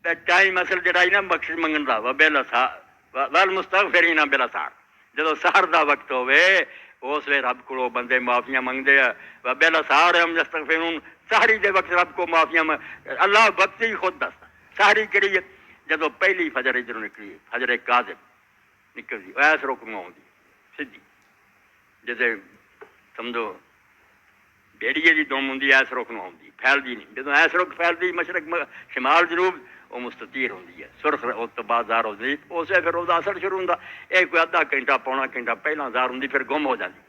تے ٹائم اصل جڑا نا بخش منگن دا ول مستغفرین بالاسحار، جدو سحر دا وقت ہوے اس ویلے رب کو بندے معافیاں منگتے ہیں، بالاسحار ہم یستغفرون، سحری دے وقت رب کو معافیاں اللہ وقت ہی خود دستا سحری کہڑی ہے جدو پہلی فجر ادھر نکلی، فجر کاذب نکلتی ایس رکن آتی سیدھی، جیسے سمجھو بھیڑیے کی دم ہوں ایس رخ نو آتی پھیلتی نہیں، جب ایس رخ پھیلتی مشرق شمال جنوب وہ مستطیر ہوتی ہے، سرخ اس تو بعد زار ہوتی اسے پھر وہ اثر شروع ہوتا، یہ کوئی ادھا گھنٹہ پونا گھنٹہ پہلا زار ہوتی پھر گم ہو جاتی۔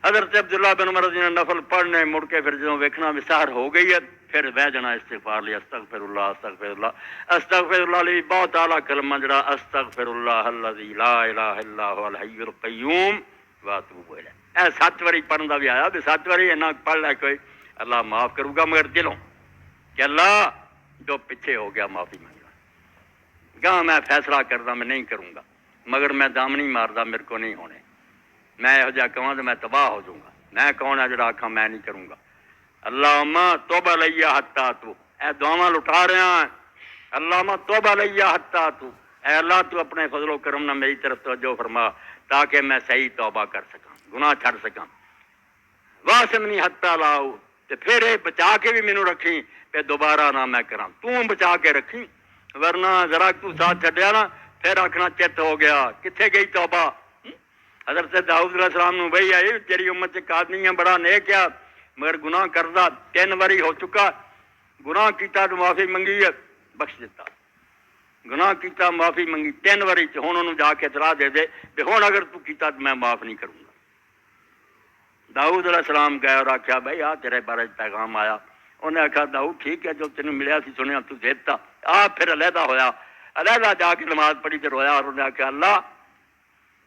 حضرت عبداللہ بن عمر نے نفل پڑھنے مڑ کے پھر جدوں ویکھنا بھی سحر ہو گئی ہے پھر بہ جانا استغفار لیا، استغفر اللہ استغفر اللہ استغفر اللہ لی بہت اعلیٰ کلمہ جڑا استغفر اللہ الذی لا الہ الا هو الحی القیوم واتوب الیہ، اے 7 واری پڑھن دا بھی آیا بھی 7 واری اینا پڑھ لے کوئی اللہ معاف کروں گا، مگر دلوں کہ اللہ جو پیچھے ہو گیا معافی مانگا، گاں میں فیصلہ کردا میں نہیں کروں گا، مگر میں دام نہیں ماردا میرے کو نہیں ہونے، میں یہو جہا کہاں تو میں تباہ ہو جاؤں گا، میں کون ہے جڑا آکھاں میں نہیں کروں گا۔ اللہم توب علیہ حتی تو، اے دعاواں لٹا رہا ہیں، اللہم توب علیہ حتی تو، اے اللہ تو اپنے فضل و کرم نہ میری طرف توجہ فرما تاکہ میں صحیح توبہ کر سکاں، گناہ چھڑ سکاں، واسمنی حتی لاؤ تے پھر یہ بچا کے بھی مینوں رکھی پہ دوبارہ نہ میں کراں، تو بچا کے رکھی، ورنہ ذرا تو ساتھ چھڈیا نا پھر آکھنا چت ہو گیا کتھے گئی توبہ۔ حضرت داؤد علیہ السلام نو بھئی آئی تیری امت سے آدمی ہے بڑا نیک ہے مگر گناہ کردہ 3 واری ہو چکا، گناہ کیتا تو معافی منگی ہے بخش دیتا، گناہ کیتا معافی منگی 3 واری ہوں انہوں جا کے اطلاع دے دے کہ ہوں اگر تو کیتا تو میں معاف نہیں کروں گا۔ داؤد علیہ السلام گئے اور آخیا بھائی آ تیرے بارے پیغام آیا، انہیں آخیا داؤد ٹھیک ہے جو تینوں ملیا سی سنیا تو دیتا، آپ پھر علیحدہ ہویا، علیحدہ جا کے نماز پڑھی تے رویا اور انہیں آخیا اللہ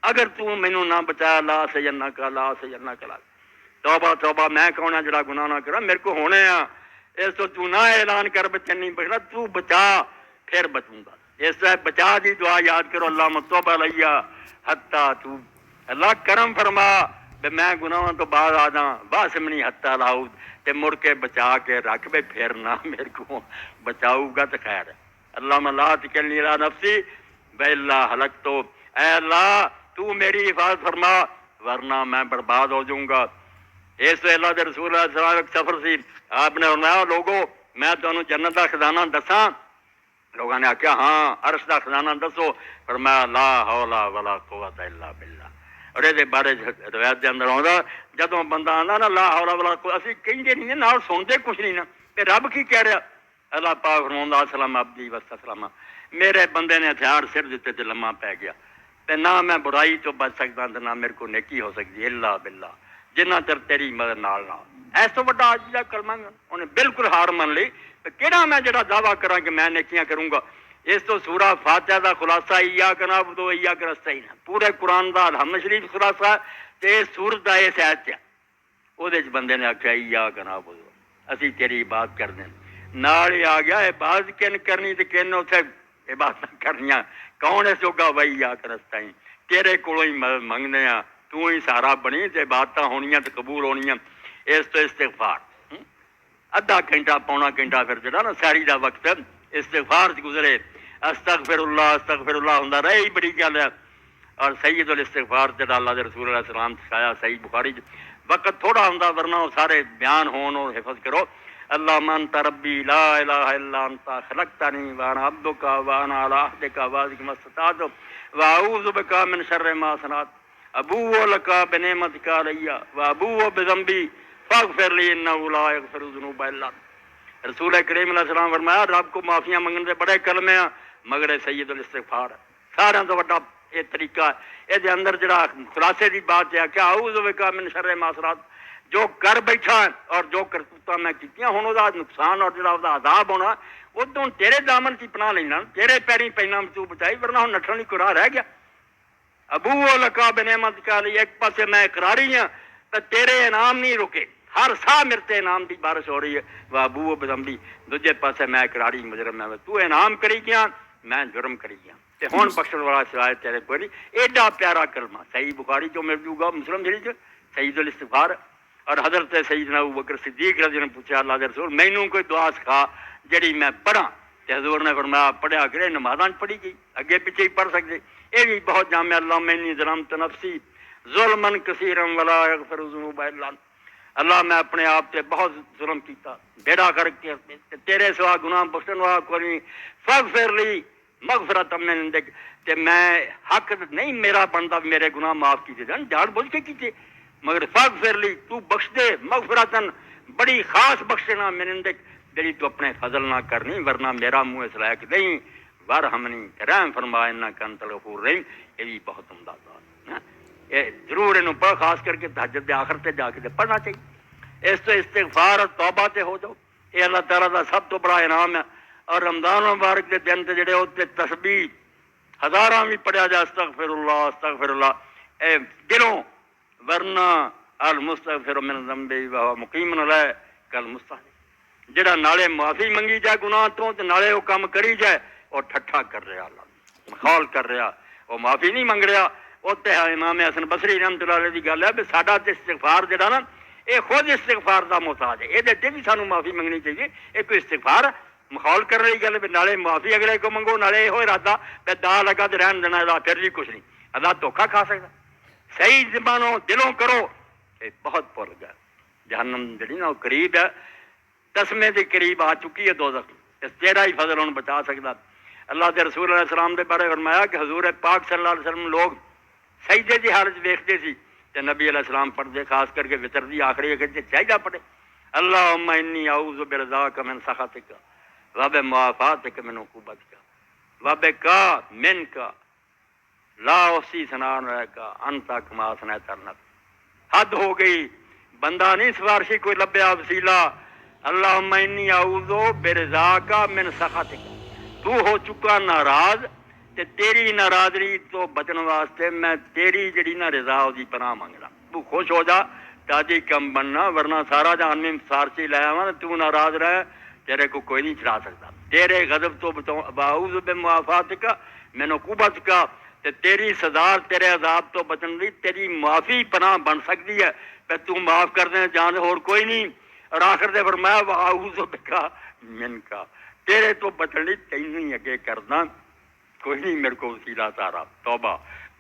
اگر تو مینوں نہ بچایا لا سجنہ کا لا سجنہ کا، توبہ توبہ میں کون ہے جڑا گناہ نہ کرا، میرے کو ہونے آ، اس تو نہ اعلان کر بچن نہیں بچنا، تو بچا پھر بچوں گا، اس طرح بچا دی دعا یاد کرو، اللہ توب علیہ حتی تو، اللہ کرم فرما کہ میں گناہوں تو بعد آ جاں، واسمنی حتی لاؤ تے مڑ کے بچا کے رکھ بے پھر نہ میرے کو بچاؤ گا تو خیر ہے۔ اللہم لا تکلنی الی نفسی والا ہلکتو، اے اللہ تو میری حفاظت فرما ورنہ میں برباد ہو جاؤں گا۔ اس سے اللہ کے رسول علیہ السلام ایک سفر سی، آپ نے فرمایا لوگو میں تمہیں جنت کا خزانہ دساں، لوگوں نے آخیا ہاں عرش کا خزانہ دسو، فرمایا لا حول ولا قوت الا باللہ، اور یہ بارے روایت کے اندر آتا جدوں بندہ آتا نا لا حول ولا قوت اسی کہیں نہیں نال سنتے کچھ نہیں نا کہ رب کی کہہ رہا، اللہ پاک فرماؤں سلام عبدی وسلم میرے بندے نے ہتھیار سر دیتے تے لمحہ پی گیا تے نہ میں برائی تو بچ سکتا تے نہ میرے کو نیکی ہو سکتی الا باللہ جنہ چر تیری مدد نال نہ، ایس تو بڑا آج کا کلمہ انہیں بالکل ہار من لی تو کہڑا میں جڑا دعویٰ کراں کہ میں نیکیاں کروں گا۔ اس تو سورہ فاتحہ دا خلاصہ ایاک نعبد و ایاک نستعین، پورے قرآن دا الحمد شریف خلاصہ تے سورت دا اس آیت ہے، وہ بندے نے آخیا ایاک نعبد اسی تیری عبادت کرنے، نال ہی آ گیا عبادت کن کرنی تے کن اتنے عبادت کرنیاں کون اس جوگا وہی ایاک نستعین، تیرے کولوں ہی مدد منگنے ہاں، تو ہی سارا بنی تے عبادت ہونیاں تے قبول ہونیاں۔ اس تو استغفار ادھا گھنٹہ پونا گھنٹہ پھر جڑا نا ساری دا وقت استغفار گزرے، استغفر اللہ ہوندا رہے ہی بڑی گل ہے، اور سید الاستغفار جڑا اللہ دے رسول علیہ السلام سکھایا صحیح بخاری وقت تھوڑا ہوندا ورنہ وہ سارے بیان ہون اور حفظ کرو۔ اللہم انت ربی لا الہ الا انت خلقتنی وانا عبدک وانا علی عہدک ووعدک ما استطعت واعوذ بک من شر ما صنعت ابوء لک بنعمتک علی وابوء بذنبی فاغفر لی انہ لا یغفر الذنوب الا انت۔ رسول کریم علیہ السلام فرمایا رب کو معافیاں منگنے دے بڑے کلمے ہیں مگر سید الاستغفار سارے تو بڑا یہ طریقہ ہے، یہ اندر جڑا خلاصے دی بات ہے کہ اعوذ بک من شر ما صنعت، جو کر بیٹھا اور جو کرتوتاں میں کیتیاں ہن دا نقصان اور جڑا دا عذاب ہونا ادوں تیرے دامن کی پناہ لینا، تیرے پیریں پینا تو بچائی ورنہ ہن نٹھن نہیں کوئی راہ رہ گیا۔ ابوء لک بنعمتک علی، ایک پاسے میں اقراری ہاں تو تیرے انعام نہیں رکے، ہر سا میرے تے انعام دی بارش ہو رہی ہے، وابوء بذنبی دوجے پاسے میں اقراری مجرم ہے، تو انعام کری گیا میں جرم کری گیا تے ہن بخشن والا سوائے تیرے کوئی نہیں۔ ایڈا پیارا کلمہ صحیح بخاری جو مل جائے گا مسلم شریف سید الاستغفار۔ اور حضرت سیدنا ابوبکر صدیق رضی اللہ عنہ نے پوچھا اللہ کے رسول مینوں کوئی دعا سکھا جڑی میں پڑھاں تے حضور نے فرمایا پڑھیا کرے، نمازاں پڑھی گئی، اگے پیچھے ہی پڑھ سکتے. یہ بھی بہت جامع، اللہم انی ظلمت نفسی ظلما کثیرا ولا یغفر الذنوب الا انت. اللہ میں اپنے آپ سے بہت ظلم کیتا، بیڑا کر کے تیرے سوا گناہ بخشن والا کوئی نہیں. فاغفر لی مغفرۃ من عندک، تے میں حق نہیں میرا بندہ میرے گناہ معاف کیتے جان، جان بوجھ کے کیتے، مگر فاغفر لی تو بخش دے، مغفرتن بڑی خاص بخشنا، من عندک جڑی تو اپنے فضل نہ کرنی، ورنہ میرا منہ اس لائق نہیں. وارحمنی رحم فرما انک انت الغفور الرحیم. یہ بھی بہت عمدہ بات ہے، یہ ضرور انہوں پڑھ، خاص کر کے تہجد دے آخر تے جا کے پڑھنا چاہیے. اس تو استغفار اور توبہ تے ہو جاؤ، یہ اللہ تعالیٰ کا سب تو بڑا انعام ہے. اور رمضان مبارک کے دن تے جڑے ہوتے تسبیح ہزاراں بھی پڑھیا جائے، استغفر اللہ استغفر اللہ اے دلوں، ورنہ المستغفر من ذنبی وہو مقیم علیہ کالمستحلف. جڑا نالے معافی منگی جائے گناہ تو تے نالے وہ کام کری جائے، اور ٹھٹھا کر رہا، اللہ مخال کر رہا، وہ معافی نہیں منگ رہا. وہ تے امام حسن بصری رحمۃ اللہ علیہ کی گل ہے بھی ساڈا تے استغفار جڑا نا یہ خود استغفار دا محتاج ہے، یہ بھی سانو معافی منگنی چاہیے. یہ کوئی استغفار مخول کر رہی گل بھی نالے معافی اگلے کو منگو، نالے یہ ارادہ پہ دا لگا تو رہن دینا، اللہ پھر بھی کچھ نہیں، اللہ دھوکھا کھا سکتا. صحیح زبانوں دلوں کرو، یہ بہت پر گیا. جہنم جڑی نا وہ قریب ہے، تسمے کے قریب آ چکی ہے دوزخ. اس تیرا ہی فضل انہوں بچا سکتا. اللہ کے رسول علیہ السلام کے بارے فرمایا کہ حضور پاک صلی اللہ علیہ وسلم لوگ سجدے کی حالت ویکھتے سی تے نبی علیہ السلام پڑھتے، خاص کر کے وتر دی آخری کہ چاہیے پڑھے، اللہم انی اعوذ برضاک من سخطک وبمعافاتک من عقوبتک وبک منک لا احصی ثناء علیک انت کما اثنیت علی نفسک. حد ہو گئی، بندہ نہیں سفارشی کوئی لبیا وسیلہ. اللہم انی اعوذ برضاک من سخطک، تو ہو چکا ناراض تے تیری ناراضگی تو بچن واسطے میں تیری جڑی نا رضا دی پناہ منگنا. تو خوش ہو جا تاجی کم بننا، ورنہ سارا جہان میں سارچی لے آواں تو ناراض رہے، تیرے کو کوئی نہیں چھڑا سکتا. تیرے غضب تو بچاؤ، اعوذ بمعافاتک من عقوبتک، تے تیری سزا تیرے عذاب تو بچن دی تیری معافی پناہ بن سکتی ہے، پہ تو معاف کر دیں جان اور کوئی نہیں. اور آخر دے فرمایا واعوذ بک منک، تیرے تو بچن لی تینوں ہی اگے کرنا، کوئی نہیں میرے کو وسیلہ سارا. توبہ،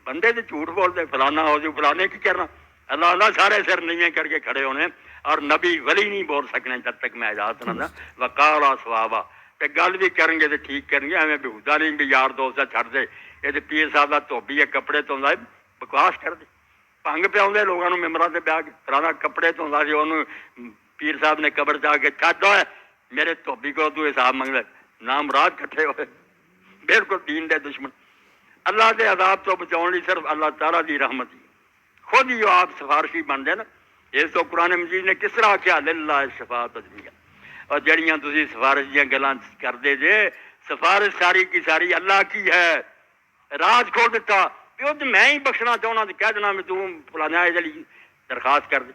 بندے تو جھوٹ بولتے فلانا ہو جو فلانے کی کرنا، اللہ اللہ سارے سر نیویں کر کے کھڑے ہونے، اور نبی ولی نہیں بول سکنے جب تک میں اجازت نہ دیں. وقالا صوابا، تے گل بھی کریں گے تو ٹھیک کریں گے، ایویں بےہودہ نہیں بھی یار دوست چھڑ دے، یہ تو پیر صاحب کا دھوبی ہے کپڑے تو بکواس کر دے. پنگ پہ آدھے لوگوں ممبروں سے بیا کے فلانا کپڑے تو سی، انہوں پیر صاحب نے قبر جا کے چھڈ ہوئے میرے دھوبی کو تو حساب منگ لے. نام رات کٹھے ہوئے، بالکل دین دے دشمن. اللہ کے عذاب تو بچاؤ لی صرف اللہ تعالیٰ دی رحمت ہی، خود ہی آپ سفارشی بن دے نا. اس تو قرآن مجید نے کس طرح کیا للہ شفاعت جمیعا. اور جڑیاں تسی سفارش دیاں گلاں کردے جے، سفارش ساری کی ساری اللہ کی ہے. راز کھول دیتا پیو تو میں ہی بخشنا چاہنا تو کہہ دینا میں تو فلانا جلی درخواست کر دے،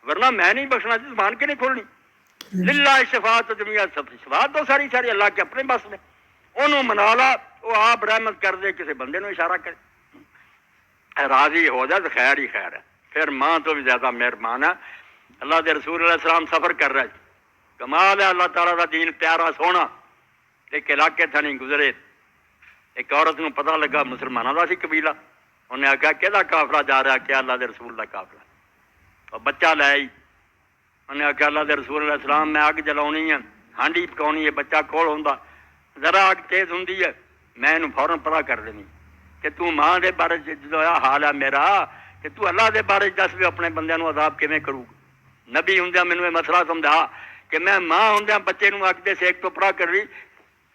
ورنہ میں نہیں بخشنا، زبان کے نہیں کھولنی. للہ شفاعت جمیعا، شفاعت تو ساری ساری اللہ کے اپنے بس میں، انہوں منا لا، وہ آپ رحمت کر دے، کسی بندے نو اشارہ کرے، راضی ہو جائے تو خیر ہی خیر ہے. پھر ماں تو بھی زیادہ مہربان ہے. اللہ کے رسول علیہ السلام سفر کر رہے، کمال ہے اللہ تعالیٰ کا دین پیارا سونا. ایک علاقے تھا نہیں گزرے، ایک عورت نو پتہ لگا مسلمانوں کا سی قبیلہ، انہیں آخیا کہ قافلہ جا رہا، کیا اللہ کے رسول کا قافلہ. اور بچہ لے آئی، انہیں آخیا اللہ کے رسول علیہ السلام میں اگ جلانی ہے، ہانڈی پکاؤنی ہے، بچہ کول ہوندا، ذرا اگ تیز ہوں میں انہوں فوراً پتہ کر دینی کہ تو ماں دے بارے جو حال ہے میرا، کہ تو اللہ دے بارے دس بھی اپنے بندے نو عذاب کیویں کروں. نبی ہوں مینوں یہ مسئلہ سمجھا کہ میں ماں ہوں بچے نو اگ دے سیک تو پرا کر رہی.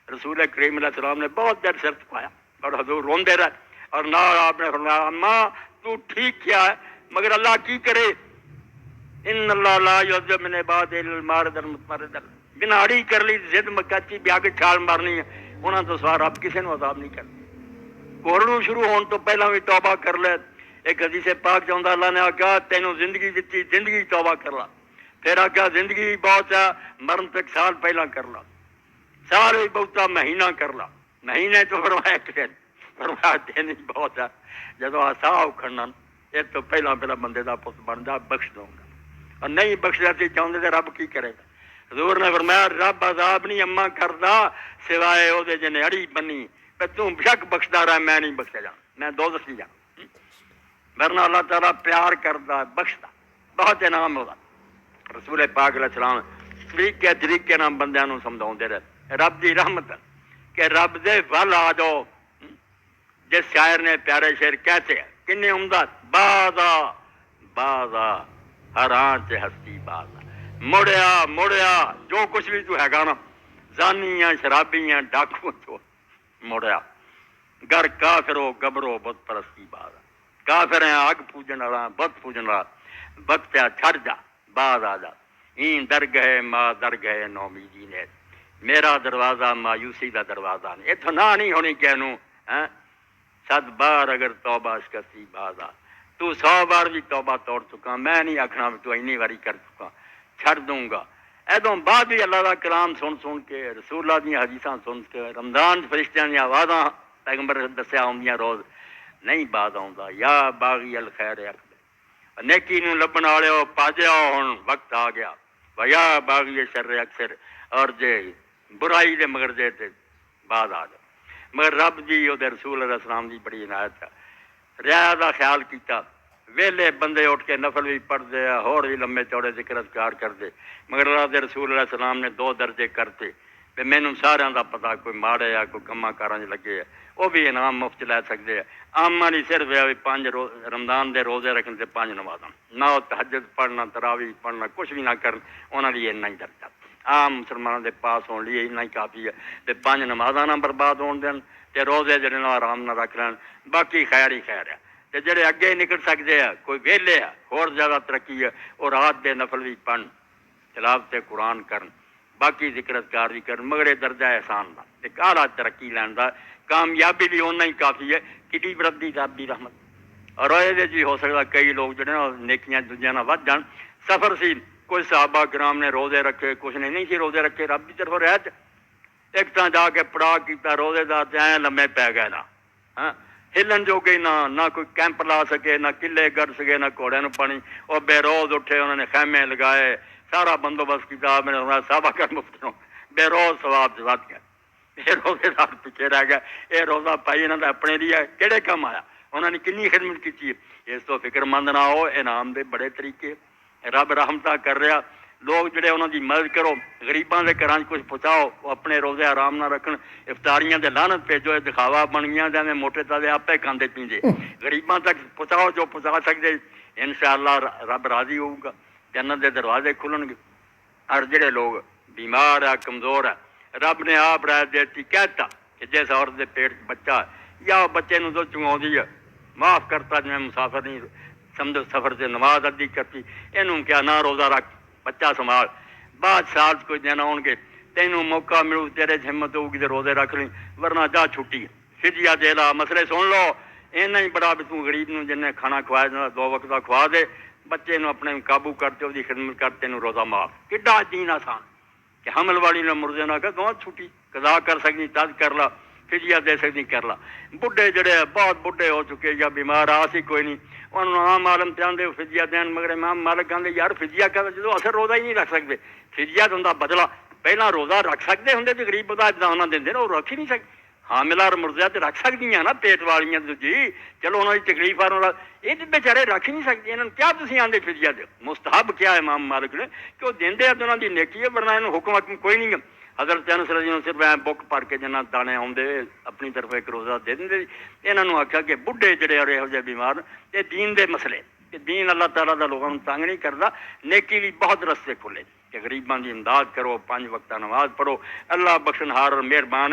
رسول کریم علیہ السلام نے بہت دیر سر چکایا اور حضور روندے رہے، اور نہ آپ نے فرمایا ماں تو ٹھیک کیا ہے، مگر اللہ کی کرے، ان اللہ لا یعذب من عباد المارد المتمرد. بناڑی کر لی ضد مکچی بیا کے چھال مارنی ہے، انہاں تو سوار اب کسی نے عذاب نہیں کرنا. کورڑوں شروع ہون تو پہلا بھی توبہ کر لے. ایک حدیث پاک چاہتا اللہ نے آکھا تینوں زندگی دیتی، زندگی توبہ کر لا. پھر آکھا زندگی بہت ہے، مرن تو ایک سال پہلا کر لا، سال بھی بہتا مہینہ کر لا. مہینے تو فرمایا ایک دن، فرمایا دن ہی بہت ہے. جدو آسا اکھڑنا یہ تو پہلا پہلا بندے دا پت بن جا، بخش دوں گا. اور نہیں بخشنا سی چاہتے تو رب کی کرے گا. حضور نے فرمایا رب عذاب نہیں اما کردا سوائے او دے جنے اڑی بنی تے تو شک بخشدا رہا میں نہیں بخشا جانا میں دوزخ نہیں جانا ورنہ اللہ تعالیٰ پیار کردا بخشدا بہت انعام ہوگا رسول پاک علیہ السلام طریقے نال بندیاں نوں سمجھاؤندے رہے رب دی رحمت کہ رب دے ول آ جاؤ جس شاعر نے پیارے شعر کہتے ہیں کنے عمدہ بازا بازا ہر آنچ ہستی بازا مڑیا مڑیا جو کچھ بھی تو ہے گا نا زانیاں شرابیاں ڈاکو تو مڑیا گر کافر ہو گبرو بت پرستی بازا کافر ہیں اگ پوجن والا بت پوجن والا وقت پہ چھڑ جا باز آ جا این در گئے ماں در گئے نومیدی نے میرا دروازہ مایوسی کا دروازہ نہیں اتنا نہ نہیں ہونی کہنوں صد بار اگر توبہ شکستی باز آ تو 100 بار بھی توبہ توڑ چکا میں نہیں آکھنا تو اینی باری کر چکا چھڑ دوں گا ادوں بعد بھی اللہ کا کلام سن کے رسول اللہ دیا حدیثاں سن کے رمضان فرشتیاں دی آوازاں پیغمبر دسیا ہوندیاں روز نہیں بعد آؤں یا باغی الخیر اکبر نیکی نو لبن والے پاجیا ہن وقت آ گیا ویا باغی شر اکثر اور جے برائی دے مگر دے تے بعد آ جا مگر رب جی وہ رسول علیہ السلام دی بڑی عنایت ہے رعایا دا خیال کیتا ویلے بندے اٹھ کے نفل بھی پڑھ دے اور بھی لمبے چوڑے ذکر اذکار کر دے مگر اللہ دے رسول علیہ السلام نے 2 درجے کرتے تے مینوں سارا دا پتہ کوئی ماڑے یا کوئی کما کاراں لگے ہے وہ بھی انعام مفت لے سکتے ہیں عامہ نہیں صرف ہے 5 رمضان دے روزے رکھن تے 5 نمازاں نہ تہجد پڑھنا تراویح پڑھنا کچھ بھی نہ کرن انہاں لیے اتنا ہی درجہ عام مسلمانوں دے پاس ہونے لیے اتنا ہی کافی ہے تے 5 نمازاں نہ برباد ہون دین تے روزے جڑے نہ آرام نہ رکھ لین باقی خیر ہی خیر ہے تے جڑے اگے نکل سکتے ہیں کوئی ویلے ہے اور زیادہ ترقی ہے اور رات دے نفل بھی پڑھن تلاوت قرآن کرن باقی ذکر اذکار بھی کرن مگر یہ درجہ احسان دا تے اعلیٰ ترقی لین دا کامیابی بھی اتنا ہی کافی ہے کڈی بردی رب دی رحمت اور یہ جی ہو سکتا کئی لوگ جڑے نا نیکیاں دوجیاں نہ ود جان سفر سی کوئی صحابہ کرام نے روزے رکھے کچھ نے نہیں سی روزے رکھے رب کی طرف رہت ایک تاں جا کے پڑا کیتا روزے دار تے ایਂ لمے پی گئے نا ہاں ہلن جو گئی نہ کوئی کیمپ لا سکے نہ قلعے گڑ سکے نہ گھوڑے نو پانی اور بے روز اٹھے انہوں نے خیمے لگائے سارا بندوبست کیتا میں نے صحابہ کر مفت بے روز ثواب ود گئے یہ روزے دار پیچھے رہ گیا یہ روزہ پائی انہوں نے اپنے لیے کہڑے کام آیا انہوں نے کنی خدمت کی اس تو فکر مند نہ ہو انعام دے بڑے طریقے رب رحمتہ کر رہا لوگ جڑے انہوں دی مدد کرو غریباں دے گھراں کچھ پہنچاؤ وہ اپنے روزے آرام نہ رکھن افطاریاں دے لعنت بھیجو دکھاوا بن گیا جی موٹے تازے آپ ہی کھاندے پیندے غریباں تک پہنچاؤ جو پہنچا سکتے انشاءاللہ رب راضی ہوگا جنت دے دروازے کھلن گے اور جڑے لوگ بیمار ہے کمزور ہے رب نے آپ رائے دیتی کہتا کہ جیسے عورت دے پیٹ بچہ ہے یا بچے نو تو چنگاؤندی ہے معاف کرتا جی میں مسافر نہیں سمجھو سفر سے نماز ادی کرتی اینوں کیا نہ روزہ رکھ بچہ سنبھال بعد سال کوئی دن آن گے تینوں موقع ملو تیرے ہمت ہوگی تو روزے رکھ لیں ورنہ جا چھٹی فدیہ دے لا مسئلے سن لو اینا ہی بڑا بھی تو غریب نو جن نے کھانا کھوایا 2 وقت کا کھوا دے بچے نو اپنے قابو کرتے وہ خدمت کرتے نو روزہ معاف کڈا دین آسان کہ حمل والی نہ مردے نہ کہ دو چھٹی قضا کر سکنی تد کر لا فدیہ دے سکنی کر لا بڈھے جڑے بہت بڈھے ہو چکے یا بیمار آسی کوئی نہیں انہوں عام عالم چاہتے فدیہ دین مگر امام مالک کہتے یار فدیہ کر جدو اثر روزہ ہی نہیں رکھ سکتے فدیہ تو ہوں بدلا پہلا روزہ رکھ سکتے ہوں تو غریب بتا دانا دیں وہ رکھ ہی نہیں سکتے حاملہ اور مرضیاں تو رکھ سکتی ہیں نا پیٹ والیاں جی چلو انہوں کی تکلیف آ یہ تو بیچارے رکھ ہی نہیں سکتے انہوں کیا تھی آدھے فدیہ دے مستحب کیا ہے امام مالک نے کہ وہ دیں تو انہوں کی نیکی ہے ورنہ انہوں حکم کوئی نہیں حضرت انس رضی اللہ صرف بک پڑھ کے جنہ دانے آتے اپنی طرف ایک روزہ دے دیں انہوں آخیا کہ بڈھے جڑے اور یہو جہ بیمار یہ دین دے مسئلے کہ دین اللہ تعالیٰ دا لوگوں تنگ نہیں کرتا نیکی بھی بہت رستے کھلے کہ غریباں دی امداد کرو 5 وقتہ نماز پڑھو اللہ بخشنہار اور مہربان